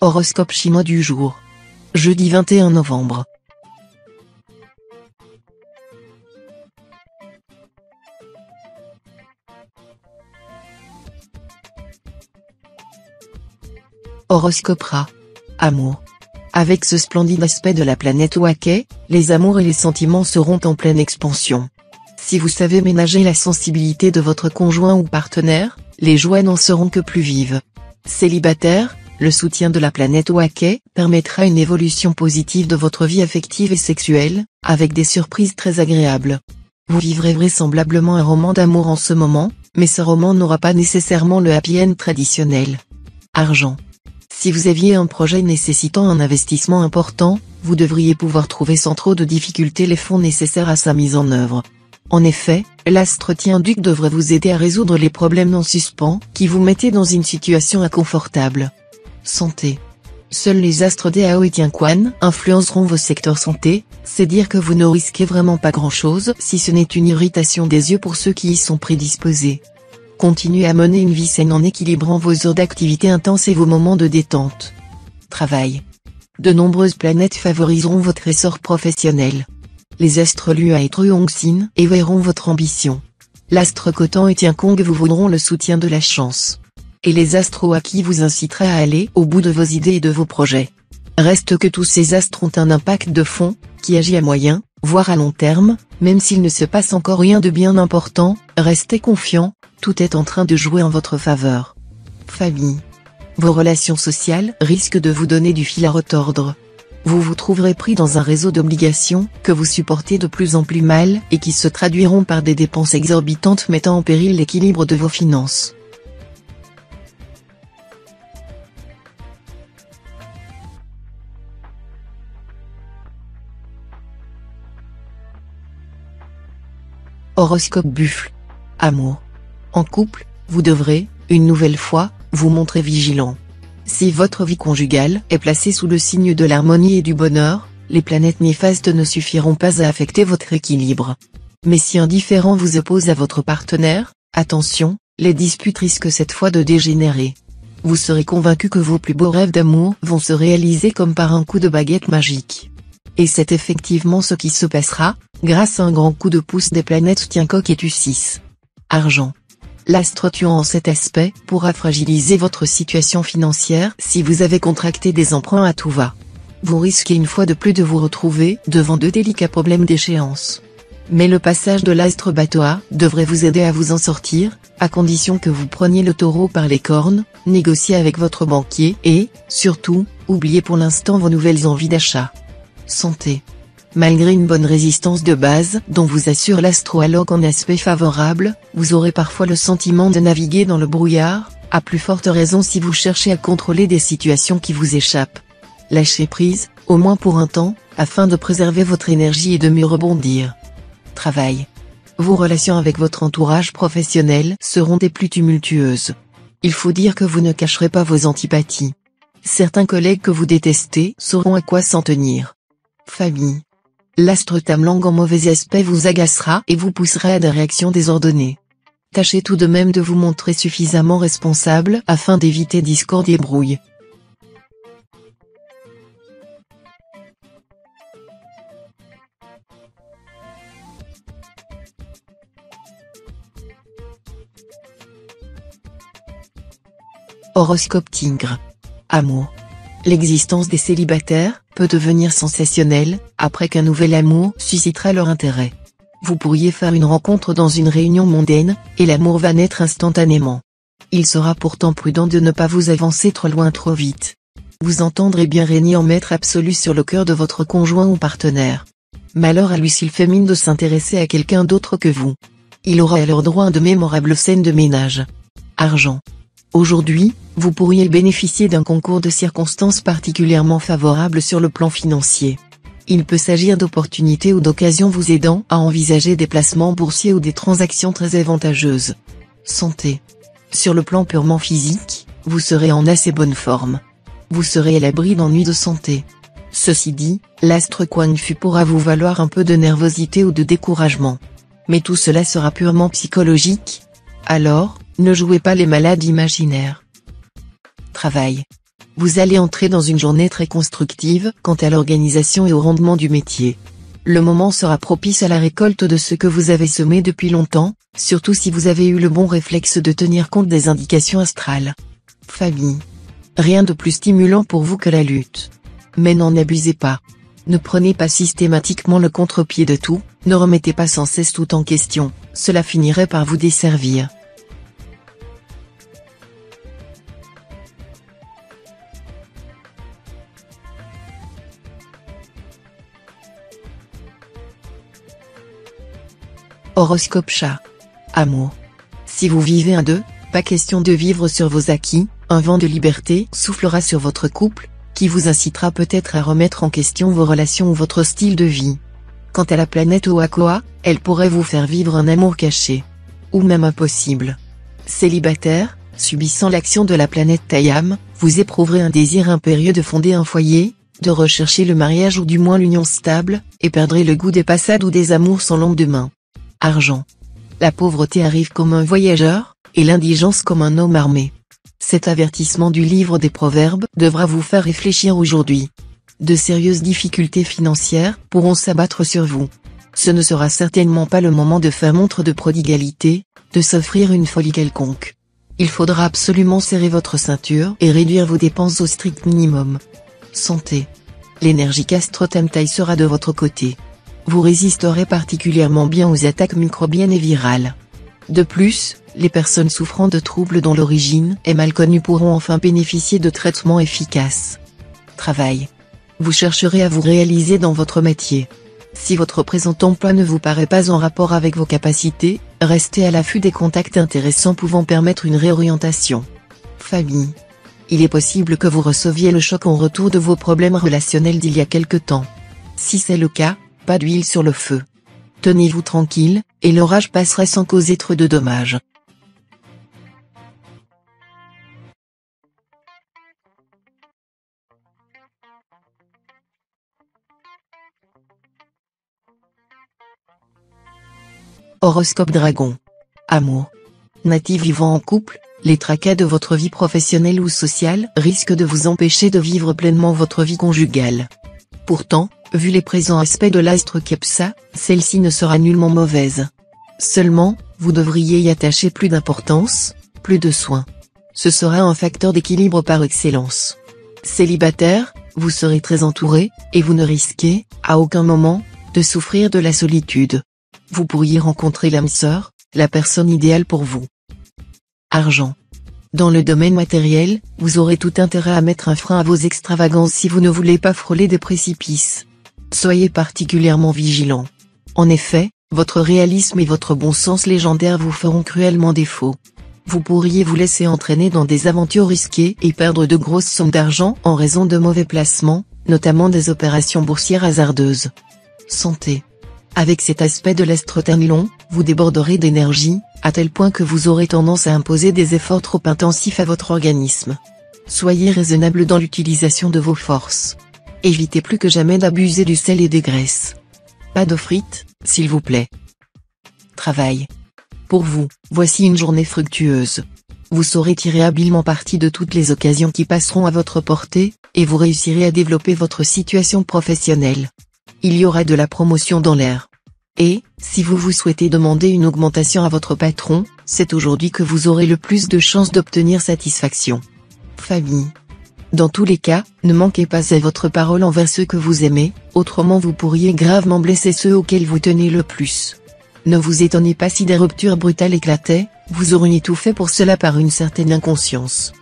Horoscope chinois du jour. Jeudi 21 novembre. Horoscope Ra. Amour. Avec ce splendide aspect de la planète Ouaké, les amours et les sentiments seront en pleine expansion. Si vous savez ménager la sensibilité de votre conjoint ou partenaire, les joies n'en seront que plus vives. Célibataire, le soutien de la planète Ouaké permettra une évolution positive de votre vie affective et sexuelle, avec des surprises très agréables. Vous vivrez vraisemblablement un roman d'amour en ce moment, mais ce roman n'aura pas nécessairement le happy end traditionnel. Argent. Si vous aviez un projet nécessitant un investissement important, vous devriez pouvoir trouver sans trop de difficultés les fonds nécessaires à sa mise en œuvre. En effet, l'astre Tien-Duc devrait vous aider à résoudre les problèmes en suspens qui vous mettaient dans une situation inconfortable. Santé. Seuls les astres Dao et Tianquan influenceront vos secteurs santé, c'est dire que vous ne risquez vraiment pas grand-chose si ce n'est une irritation des yeux pour ceux qui y sont prédisposés. Continuez à mener une vie saine en équilibrant vos heures d'activité intense et vos moments de détente. Travail. De nombreuses planètes favoriseront votre essor professionnel. Les astres Lua et Truongsin éveilleront votre ambition. L'astre Khotan et Tiankong vous vaudront le soutien de la chance. Et les astres Oaki vous inciteraient à aller au bout de vos idées et de vos projets. Reste que tous ces astres ont un impact de fond, qui agit à moyen, voire à long terme, même s'il ne se passe encore rien de bien important, restez confiant, tout est en train de jouer en votre faveur. Famille. Vos relations sociales risquent de vous donner du fil à retordre. Vous vous trouverez pris dans un réseau d'obligations que vous supportez de plus en plus mal et qui se traduiront par des dépenses exorbitantes mettant en péril l'équilibre de vos finances. Horoscope Buffle. Amour. En couple, vous devrez, une nouvelle fois, vous montrer vigilant. Si votre vie conjugale est placée sous le signe de l'harmonie et du bonheur, les planètes néfastes ne suffiront pas à affecter votre équilibre. Mais si un différend vous oppose à votre partenaire, attention, les disputes risquent cette fois de dégénérer. Vous serez convaincu que vos plus beaux rêves d'amour vont se réaliser comme par un coup de baguette magique. Et c'est effectivement ce qui se passera, grâce à un grand coup de pouce des planètes Tiankok et Tu6. Argent. L'astre Tuan en cet aspect pourra fragiliser votre situation financière si vous avez contracté des emprunts à tout va. Vous risquez une fois de plus de vous retrouver devant de délicats problèmes d'échéance. Mais le passage de l'astre Batoa devrait vous aider à vous en sortir, à condition que vous preniez le taureau par les cornes, négociez avec votre banquier et, surtout, oubliez pour l'instant vos nouvelles envies d'achat. Santé. Malgré une bonne résistance de base dont vous assure l'astrologue en aspect favorable, vous aurez parfois le sentiment de naviguer dans le brouillard, à plus forte raison si vous cherchez à contrôler des situations qui vous échappent. Lâchez prise, au moins pour un temps, afin de préserver votre énergie et de mieux rebondir. Travail. Vos relations avec votre entourage professionnel seront des plus tumultueuses. Il faut dire que vous ne cacherez pas vos antipathies. Certains collègues que vous détestez sauront à quoi s'en tenir. Famille. L'astre Tamlang en mauvais aspect vous agacera et vous poussera à des réactions désordonnées. Tâchez tout de même de vous montrer suffisamment responsable afin d'éviter discorde et brouille. Horoscope Tigre. Amour. L'existence des célibataires peut devenir sensationnelle, après qu'un nouvel amour suscitera leur intérêt. Vous pourriez faire une rencontre dans une réunion mondaine, et l'amour va naître instantanément. Il sera pourtant prudent de ne pas vous avancer trop loin trop vite. Vous entendrez bien régner en maître absolu sur le cœur de votre conjoint ou partenaire. Malheur à lui s'il fait mine de s'intéresser à quelqu'un d'autre que vous. Il aura alors droit à de mémorables scènes de ménage. Argent. Aujourd'hui, vous pourriez bénéficier d'un concours de circonstances particulièrement favorable sur le plan financier. Il peut s'agir d'opportunités ou d'occasions vous aidant à envisager des placements boursiers ou des transactions très avantageuses. Santé. Sur le plan purement physique, vous serez en assez bonne forme. Vous serez à l'abri d'ennuis de santé. Ceci dit, l'astre Kuan Fu pourra vous valoir un peu de nervosité ou de découragement. Mais tout cela sera purement psychologique. Alors, ne jouez pas les malades imaginaires. Travail. Vous allez entrer dans une journée très constructive quant à l'organisation et au rendement du métier. Le moment sera propice à la récolte de ce que vous avez semé depuis longtemps, surtout si vous avez eu le bon réflexe de tenir compte des indications astrales. Famille. Rien de plus stimulant pour vous que la lutte. Mais n'en abusez pas. Ne prenez pas systématiquement le contre-pied de tout, ne remettez pas sans cesse tout en question, cela finirait par vous desservir. Horoscope chat. Amour. Si vous vivez à deux, pas question de vivre sur vos acquis, un vent de liberté soufflera sur votre couple, qui vous incitera peut-être à remettre en question vos relations ou votre style de vie. Quant à la planète Oakoa, elle pourrait vous faire vivre un amour caché. Ou même impossible. Célibataire, subissant l'action de la planète Tayam, vous éprouverez un désir impérieux de fonder un foyer, de rechercher le mariage ou du moins l'union stable, et perdrez le goût des passades ou des amours sans lendemain. Argent. La pauvreté arrive comme un voyageur, et l'indigence comme un homme armé. Cet avertissement du livre des Proverbes devra vous faire réfléchir aujourd'hui. De sérieuses difficultés financières pourront s'abattre sur vous. Ce ne sera certainement pas le moment de faire montre de prodigalité, de s'offrir une folie quelconque. Il faudra absolument serrer votre ceinture et réduire vos dépenses au strict minimum. Santé. L'énergie Castro-Tamtaï sera de votre côté. Vous résisterez particulièrement bien aux attaques microbiennes et virales. De plus, les personnes souffrant de troubles dont l'origine est mal connue pourront enfin bénéficier de traitements efficaces. Travail. Vous chercherez à vous réaliser dans votre métier. Si votre présent emploi ne vous paraît pas en rapport avec vos capacités, restez à l'affût des contacts intéressants pouvant permettre une réorientation. Famille. Il est possible que vous receviez le choc en retour de vos problèmes relationnels d'il y a quelque temps. Si c'est le cas, pas d'huile sur le feu. Tenez-vous tranquille, et l'orage passera sans causer trop de dommages. Horoscope Dragon. Amour. Natif vivant en couple, les tracas de votre vie professionnelle ou sociale risquent de vous empêcher de vivre pleinement votre vie conjugale. Pourtant, vu les présents aspects de l'astre Kepsa, celle-ci ne sera nullement mauvaise. Seulement, vous devriez y attacher plus d'importance, plus de soin. Ce sera un facteur d'équilibre par excellence. Célibataire, vous serez très entouré, et vous ne risquez, à aucun moment, de souffrir de la solitude. Vous pourriez rencontrer l'âme sœur, la personne idéale pour vous. Argent. Dans le domaine matériel, vous aurez tout intérêt à mettre un frein à vos extravagances si vous ne voulez pas frôler des précipices. Soyez particulièrement vigilant. En effet, votre réalisme et votre bon sens légendaire vous feront cruellement défaut. Vous pourriez vous laisser entraîner dans des aventures risquées et perdre de grosses sommes d'argent en raison de mauvais placements, notamment des opérations boursières hasardeuses. Santé. Avec cet aspect de l'astre Tanlon, vous déborderez d'énergie, à tel point que vous aurez tendance à imposer des efforts trop intensifs à votre organisme. Soyez raisonnable dans l'utilisation de vos forces. Évitez plus que jamais d'abuser du sel et des graisses. Pas de frites, s'il vous plaît. Travail. Pour vous, voici une journée fructueuse. Vous saurez tirer habilement parti de toutes les occasions qui passeront à votre portée, et vous réussirez à développer votre situation professionnelle. Il y aura de la promotion dans l'air. Et, si vous souhaitez demander une augmentation à votre patron, c'est aujourd'hui que vous aurez le plus de chances d'obtenir satisfaction. Famille. Dans tous les cas, ne manquez pas à votre parole envers ceux que vous aimez, autrement vous pourriez gravement blesser ceux auxquels vous tenez le plus. Ne vous étonnez pas si des ruptures brutales éclataient, vous auriez tout fait pour cela par une certaine inconscience.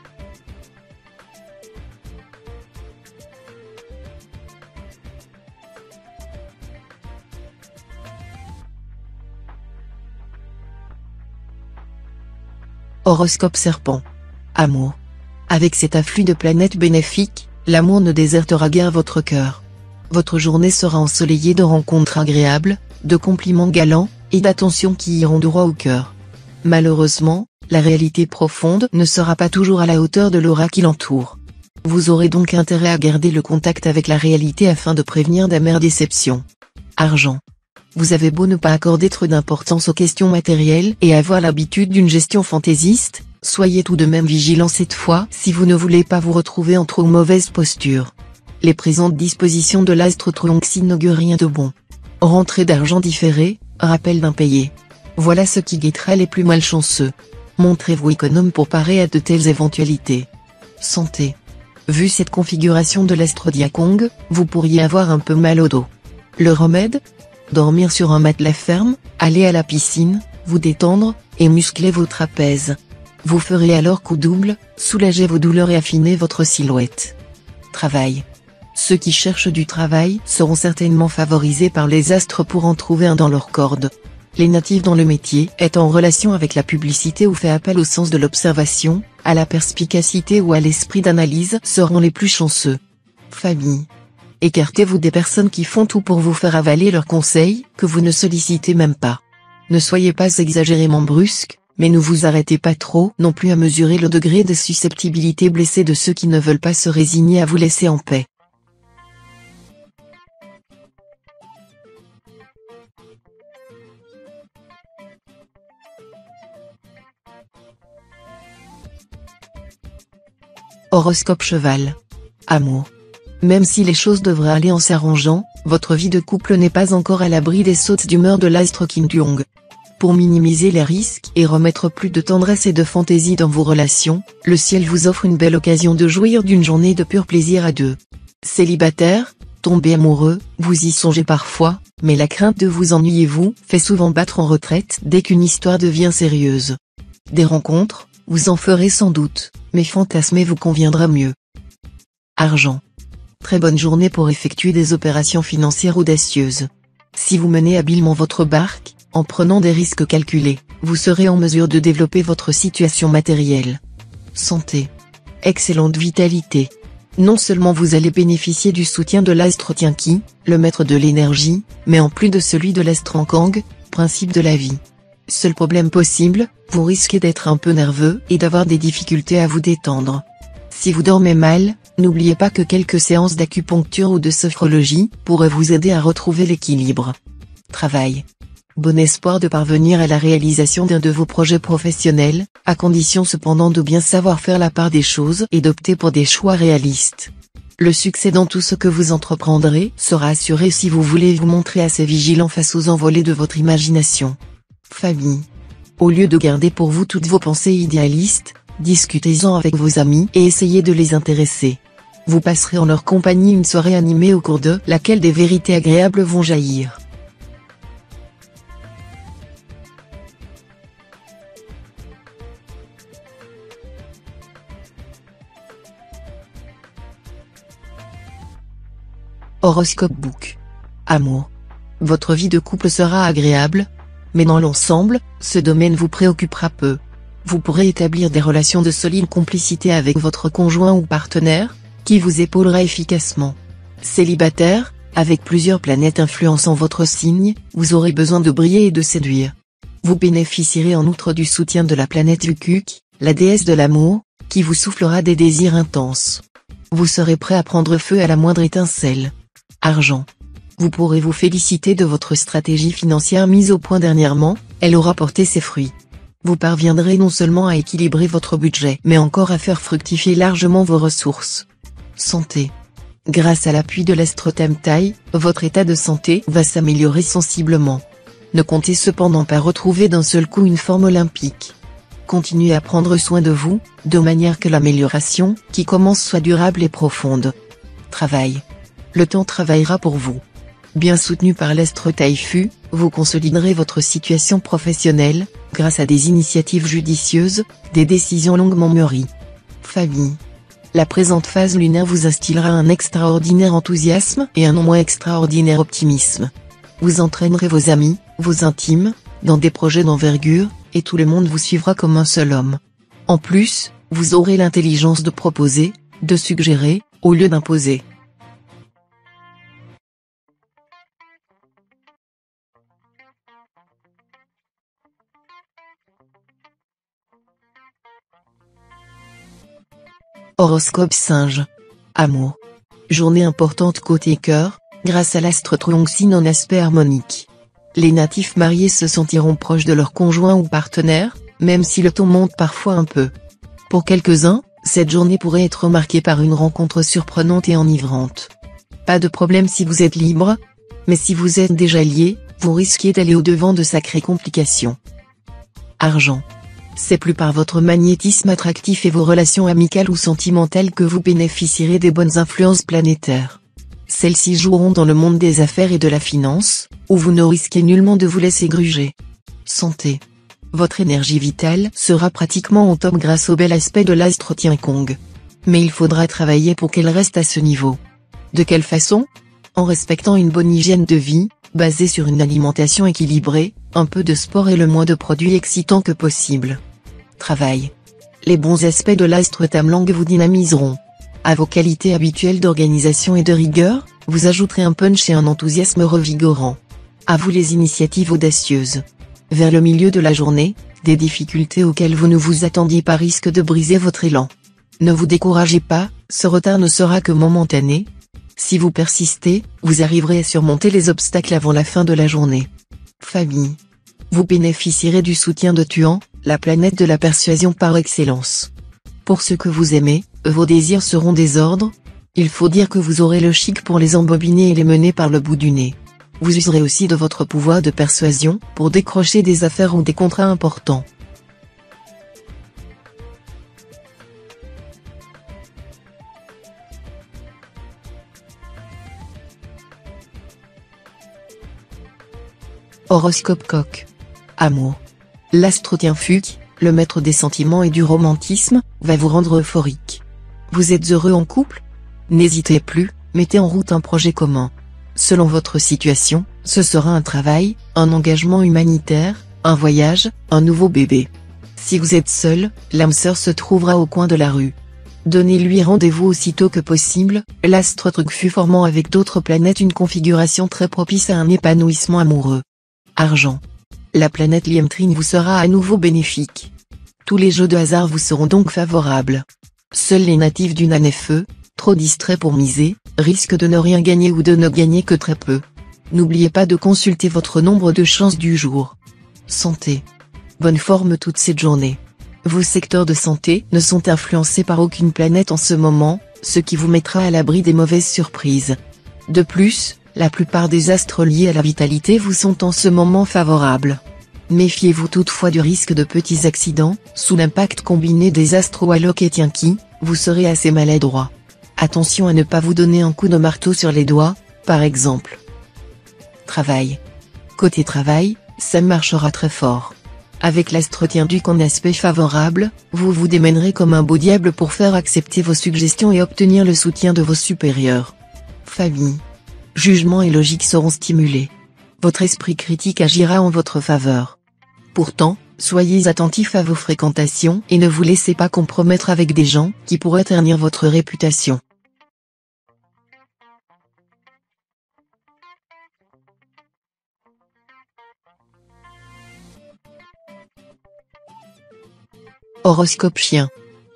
Horoscope Serpent. Amour. Avec cet afflux de planètes bénéfiques, l'amour ne désertera guère votre cœur. Votre journée sera ensoleillée de rencontres agréables, de compliments galants, et d'attentions qui iront droit au cœur. Malheureusement, la réalité profonde ne sera pas toujours à la hauteur de l'aura qui l'entoure. Vous aurez donc intérêt à garder le contact avec la réalité afin de prévenir d'amères déceptions. Argent. Vous avez beau ne pas accorder trop d'importance aux questions matérielles et avoir l'habitude d'une gestion fantaisiste, Soyez tout de même vigilant cette fois si vous ne voulez pas vous retrouver en trop mauvaise posture. Les présentes dispositions de l'astre Tronxy n'augurent rien de bon. Rentrée d'argent différée, rappel d'impayé. Voilà ce qui guettera les plus malchanceux. Montrez-vous économe pour parer à de telles éventualités. Santé. Vu cette configuration de l'astre Diakong, vous pourriez avoir un peu mal au dos. Le remède ? Dormir sur un matelas ferme, aller à la piscine, vous détendre, et muscler vos trapèzes. Vous ferez alors coup double, soulager vos douleurs et affiner votre silhouette. Travail. Ceux qui cherchent du travail seront certainement favorisés par les astres pour en trouver un dans leur corde. Les natifs dont le métier est en relation avec la publicité ou fait appel au sens de l'observation, à la perspicacité ou à l'esprit d'analyse seront les plus chanceux. Famille. Écartez-vous des personnes qui font tout pour vous faire avaler leurs conseils, que vous ne sollicitez même pas. Ne soyez pas exagérément brusque, mais ne vous arrêtez pas trop non plus à mesurer le degré de susceptibilité blessée de ceux qui ne veulent pas se résigner à vous laisser en paix. Horoscope Cheval. Amour. Même si les choses devraient aller en s'arrangeant, votre vie de couple n'est pas encore à l'abri des sautes d'humeur de l'astre Kim Jong. Pour minimiser les risques et remettre plus de tendresse et de fantaisie dans vos relations, le ciel vous offre une belle occasion de jouir d'une journée de pur plaisir à deux. Célibataire, tombé amoureux, vous y songez parfois, mais la crainte de vous ennuyer vous fait souvent battre en retraite dès qu'une histoire devient sérieuse. Des rencontres, vous en ferez sans doute, mais fantasmer vous conviendra mieux. Argent. Très bonne journée pour effectuer des opérations financières audacieuses. Si vous menez habilement votre barque, en prenant des risques calculés, vous serez en mesure de développer votre situation matérielle. Santé. Excellente vitalité. Non seulement vous allez bénéficier du soutien de l'astre Tianqi, le maître de l'énergie, mais en plus de celui de l'astre Ankang, principe de la vie. Seul problème possible, vous risquez d'être un peu nerveux et d'avoir des difficultés à vous détendre. Si vous dormez mal, n'oubliez pas que quelques séances d'acupuncture ou de sophrologie pourraient vous aider à retrouver l'équilibre. Travail. Bon espoir de parvenir à la réalisation d'un de vos projets professionnels, à condition cependant de bien savoir faire la part des choses et d'opter pour des choix réalistes. Le succès dans tout ce que vous entreprendrez sera assuré si vous voulez vous montrer assez vigilant face aux envolées de votre imagination. Famille. Au lieu de garder pour vous toutes vos pensées idéalistes, discutez-en avec vos amis et essayez de les intéresser. Vous passerez en leur compagnie une soirée animée au cours de laquelle des vérités agréables vont jaillir. Horoscope Book. Amour. Votre vie de couple sera agréable, mais dans l'ensemble, ce domaine vous préoccupera peu. Vous pourrez établir des relations de solide complicité avec votre conjoint ou partenaire, qui vous épaulera efficacement. Célibataire, avec plusieurs planètes influençant votre signe, vous aurez besoin de briller et de séduire. Vous bénéficierez en outre du soutien de la planète Ukuk, la déesse de l'amour, qui vous soufflera des désirs intenses. Vous serez prêt à prendre feu à la moindre étincelle. Argent. Vous pourrez vous féliciter de votre stratégie financière mise au point dernièrement, elle aura porté ses fruits. Vous parviendrez non seulement à équilibrer votre budget, mais encore à faire fructifier largement vos ressources. Santé. Grâce à l'appui de l'astre Tamtai, votre état de santé va s'améliorer sensiblement. Ne comptez cependant pas retrouver d'un seul coup une forme olympique. Continuez à prendre soin de vous, de manière que l'amélioration qui commence soit durable et profonde. Travail. Le temps travaillera pour vous. Bien soutenu par l'astre Taifu, vous consoliderez votre situation professionnelle, grâce à des initiatives judicieuses, des décisions longuement mûries. Famille. La présente phase lunaire vous instillera un extraordinaire enthousiasme et un non moins extraordinaire optimisme. Vous entraînerez vos amis, vos intimes, dans des projets d'envergure, et tout le monde vous suivra comme un seul homme. En plus, vous aurez l'intelligence de proposer, de suggérer, au lieu d'imposer. Horoscope Singe. Amour. Journée importante côté cœur, grâce à l'astre Tronxy en aspect harmonique. Les natifs mariés se sentiront proches de leur conjoint ou partenaire, même si le ton monte parfois un peu. Pour quelques-uns, cette journée pourrait être marquée par une rencontre surprenante et enivrante. Pas de problème si vous êtes libre, mais si vous êtes déjà lié, vous risquez d'aller au-devant de sacrées complications. Argent. C'est plus par votre magnétisme attractif et vos relations amicales ou sentimentales que vous bénéficierez des bonnes influences planétaires. Celles-ci joueront dans le monde des affaires et de la finance, où vous ne risquez nullement de vous laisser gruger. Santé. Votre énergie vitale sera pratiquement au top grâce au bel aspect de l'astre Tian-Kong. Mais il faudra travailler pour qu'elle reste à ce niveau. De quelle façon? En respectant une bonne hygiène de vie, basée sur une alimentation équilibrée, un peu de sport et le moins de produits excitants que possible. Travail. Les bons aspects de l'astre Tamlang vous dynamiseront. À vos qualités habituelles d'organisation et de rigueur, vous ajouterez un punch et un enthousiasme revigorant. À vous les initiatives audacieuses. Vers le milieu de la journée, des difficultés auxquelles vous ne vous attendiez pas risquent de briser votre élan. Ne vous découragez pas, ce retard ne sera que momentané. Si vous persistez, vous arriverez à surmonter les obstacles avant la fin de la journée. Famille. Vous bénéficierez du soutien de Tuan, la planète de la persuasion par excellence. Pour ceux que vous aimez, vos désirs seront des ordres. Il faut dire que vous aurez le chic pour les embobiner et les mener par le bout du nez. Vous userez aussi de votre pouvoir de persuasion pour décrocher des affaires ou des contrats importants. Horoscope Coq. Amour. L'astre Tian-Fuc, le maître des sentiments et du romantisme, va vous rendre euphorique. Vous êtes heureux en couple? N'hésitez plus, mettez en route un projet commun. Selon votre situation, ce sera un travail, un engagement humanitaire, un voyage, un nouveau bébé. Si vous êtes seul, l'âme sœur se trouvera au coin de la rue. Donnez-lui rendez-vous aussitôt que possible, l'astre Truc formant avec d'autres planètes une configuration très propice à un épanouissement amoureux. Argent. La planète Liemtrin vous sera à nouveau bénéfique. Tous les jeux de hasard vous seront donc favorables. Seuls les natifs du Nanefeu, trop distraits pour miser, risquent de ne rien gagner ou de ne gagner que très peu. N'oubliez pas de consulter votre nombre de chances du jour. Santé. Bonne forme toute cette journée. Vos secteurs de santé ne sont influencés par aucune planète en ce moment, ce qui vous mettra à l'abri des mauvaises surprises. De plus, la plupart des astres liés à la vitalité vous sont en ce moment favorables. Méfiez-vous toutefois du risque de petits accidents, sous l'impact combiné des astres Walok et Tianqi, vous serez assez maladroit. Attention à ne pas vous donner un coup de marteau sur les doigts, par exemple. Travail. Côté travail, ça marchera très fort. Avec l'astre Tian-Duc en aspect favorable, vous vous démènerez comme un beau diable pour faire accepter vos suggestions et obtenir le soutien de vos supérieurs. Famille. Jugement et logique seront stimulés. Votre esprit critique agira en votre faveur. Pourtant, soyez attentif à vos fréquentations et ne vous laissez pas compromettre avec des gens qui pourraient ternir votre réputation. Horoscope Chien.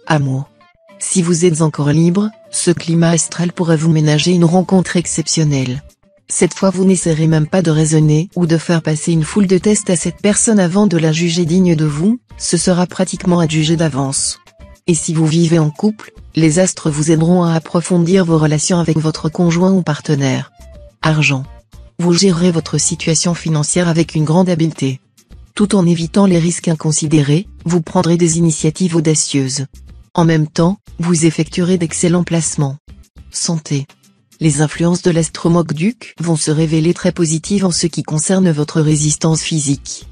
Amour. Si vous êtes encore libre, ce climat astral pourrait vous ménager une rencontre exceptionnelle. Cette fois vous n'essaierez même pas de raisonner ou de faire passer une foule de tests à cette personne avant de la juger digne de vous, ce sera pratiquement adjugé d'avance. Et si vous vivez en couple, les astres vous aideront à approfondir vos relations avec votre conjoint ou partenaire. Argent. Vous gérerez votre situation financière avec une grande habileté. Tout en évitant les risques inconsidérés, vous prendrez des initiatives audacieuses. En même temps, vous effectuerez d'excellents placements. Santé. Les influences de l'astromokduc vont se révéler très positives en ce qui concerne votre résistance physique.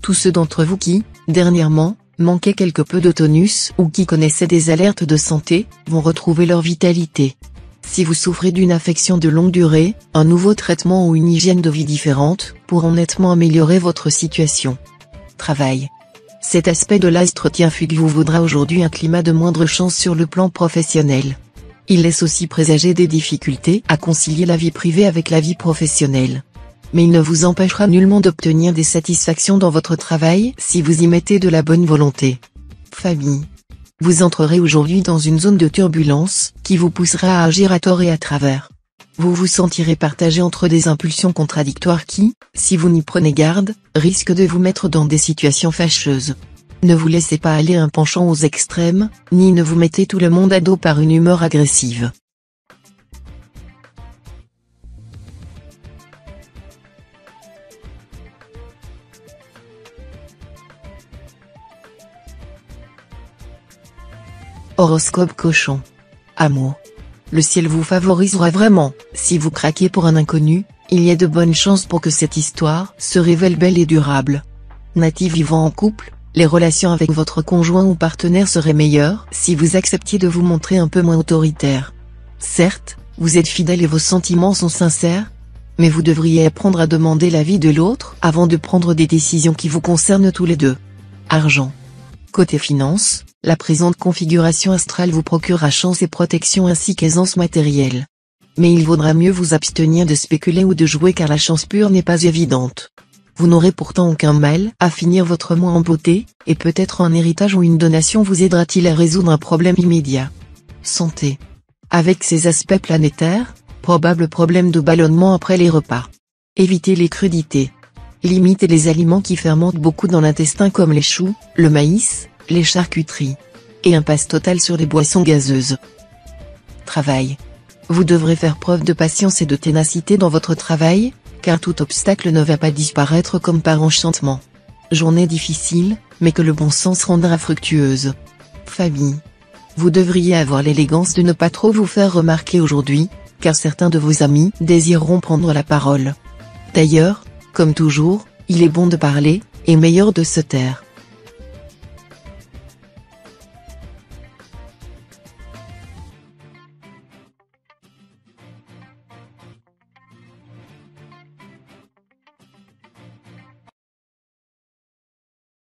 Tous ceux d'entre vous qui, dernièrement, manquaient quelque peu de tonus ou qui connaissaient des alertes de santé, vont retrouver leur vitalité. Si vous souffrez d'une affection de longue durée, un nouveau traitement ou une hygiène de vie différente pourront nettement améliorer votre situation. Travail. Cet aspect de l'astre Tian-Fuc vous vaudra aujourd'hui un climat de moindre chance sur le plan professionnel. Il laisse aussi présager des difficultés à concilier la vie privée avec la vie professionnelle. Mais il ne vous empêchera nullement d'obtenir des satisfactions dans votre travail si vous y mettez de la bonne volonté. Famille. Vous entrerez aujourd'hui dans une zone de turbulence qui vous poussera à agir à tort et à travers. Vous vous sentirez partagé entre des impulsions contradictoires qui, si vous n'y prenez garde, risquent de vous mettre dans des situations fâcheuses. Ne vous laissez pas aller un penchant aux extrêmes, ni ne vous mettez tout le monde à dos par une humeur agressive. Horoscope Cochon. Amour. Le ciel vous favorisera vraiment. Si vous craquez pour un inconnu, il y a de bonnes chances pour que cette histoire se révèle belle et durable. Natif vivant en couple, les relations avec votre conjoint ou partenaire seraient meilleures si vous acceptiez de vous montrer un peu moins autoritaire. Certes, vous êtes fidèle et vos sentiments sont sincères, mais vous devriez apprendre à demander l'avis de l'autre avant de prendre des décisions qui vous concernent tous les deux. Argent. Côté finance, la présente configuration astrale vous procurera chance et protection ainsi qu'aisance matérielle. Mais il vaudra mieux vous abstenir de spéculer ou de jouer car la chance pure n'est pas évidente. Vous n'aurez pourtant aucun mal à finir votre mois en beauté, et peut-être un héritage ou une donation vous aidera-t-il à résoudre un problème immédiat. Santé. Avec ces aspects planétaires, probable problème de ballonnement après les repas. Évitez les crudités. Limitez les aliments qui fermentent beaucoup dans l'intestin comme les choux, le maïs, les charcuteries. Et impasse totale sur les boissons gazeuses. Travail. Vous devrez faire preuve de patience et de ténacité dans votre travail, car tout obstacle ne va pas disparaître comme par enchantement. Journée difficile, mais que le bon sens rendra fructueuse. Famille. Vous devriez avoir l'élégance de ne pas trop vous faire remarquer aujourd'hui, car certains de vos amis désireront prendre la parole. D'ailleurs, comme toujours, il est bon de parler, et meilleur de se taire.